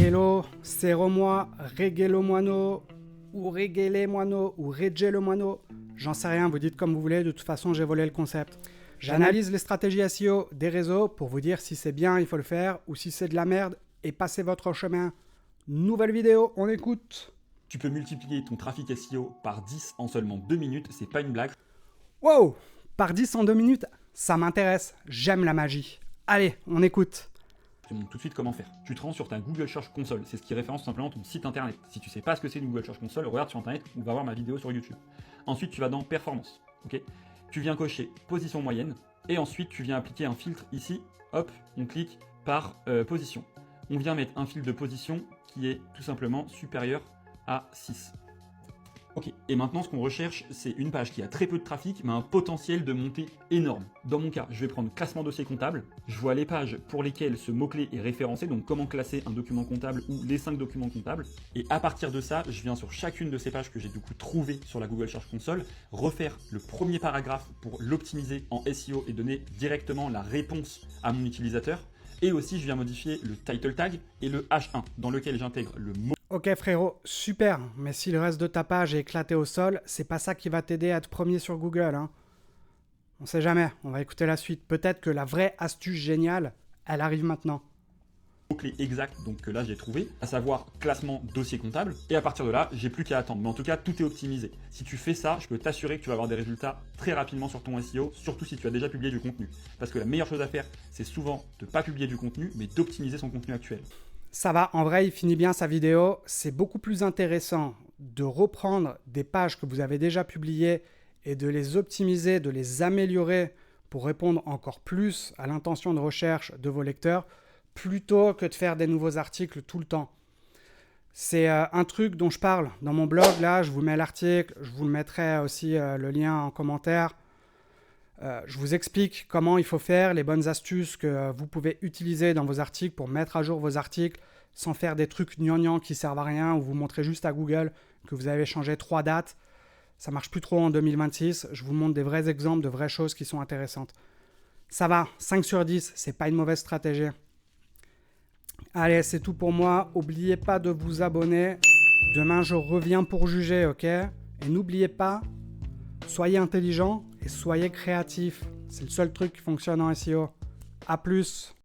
Hello, c'est Romois, Reggae-le-moineau, ou Reggae-le-moineau, ou Reggae-le-moineau. J'en sais rien, vous dites comme vous voulez, de toute façon j'ai volé le concept. J'analyse les stratégies SEO des réseaux pour vous dire si c'est bien, il faut le faire, ou si c'est de la merde, et passez votre chemin. Nouvelle vidéo, on écoute. Tu peux multiplier ton trafic SEO par 10 en seulement 2 minutes, c'est pas une blague. Wow, par 10 en 2 minutes, ça m'intéresse, j'aime la magie. Allez, on écoute. Je te montre tout de suite comment faire. Tu te rends sur ta Google Search Console, c'est ce qui référence tout simplement ton site internet. Si tu sais pas ce que c'est une Google Search Console, regarde sur internet ou va voir ma vidéo sur YouTube. Ensuite, tu vas dans Performance, ok. Tu viens cocher position moyenne et ensuite tu viens appliquer un filtre ici. Hop, on clique par position. On vient mettre un filtre de position qui est tout simplement supérieur à 6. Ok, et maintenant ce qu'on recherche, c'est une page qui a très peu de trafic, mais un potentiel de montée énorme. Dans mon cas, je vais prendre classement dossier comptable. Je vois les pages pour lesquelles ce mot-clé est référencé, donc comment classer un document comptable ou les 5 documents comptables. Et à partir de ça, je viens sur chacune de ces pages que j'ai du coup trouvées sur la Google Search Console, refaire le premier paragraphe pour l'optimiser en SEO et donner directement la réponse à mon utilisateur. Et aussi, je viens modifier le title tag et le H1, dans lequel j'intègre le mot. Ok frérot, super, mais si le reste de ta page est éclaté au sol, c'est pas ça qui va t'aider à être premier sur Google, hein. On sait jamais, on va écouter la suite. Peut-être que la vraie astuce géniale, elle arrive maintenant. Mot-clé exact, donc que là j'ai trouvé, à savoir classement dossier comptable, et à partir de là, j'ai plus qu'à attendre. Mais en tout cas, tout est optimisé. Si tu fais ça, je peux t'assurer que tu vas avoir des résultats très rapidement sur ton SEO, surtout si tu as déjà publié du contenu. Parce que la meilleure chose à faire, c'est souvent de ne pas publier du contenu, mais d'optimiser son contenu actuel. Ça va, en vrai, il finit bien sa vidéo. C'est beaucoup plus intéressant de reprendre des pages que vous avez déjà publiées et de les optimiser, de les améliorer pour répondre encore plus à l'intention de recherche de vos lecteurs, plutôt que de faire des nouveaux articles tout le temps. C'est un truc dont je parle dans mon blog. Là, je vous mets l'article, je vous mettrai aussi le lien en commentaire. Je vous explique comment il faut faire, les bonnes astuces que vous pouvez utiliser dans vos articles pour mettre à jour vos articles sans faire des trucs gnangnans qui servent à rien ou vous montrez juste à Google que vous avez changé 3 dates. Ça marche plus trop en 2026. Je vous montre des vrais exemples de vraies choses qui sont intéressantes. Ça va, 5 sur 10, c'est pas une mauvaise stratégie. Allez, c'est tout pour moi. N'oubliez pas de vous abonner. Demain, je reviens pour juger, ok? Et n'oubliez pas, soyez intelligent et soyez créatif. C'est le seul truc qui fonctionne en SEO. A plus.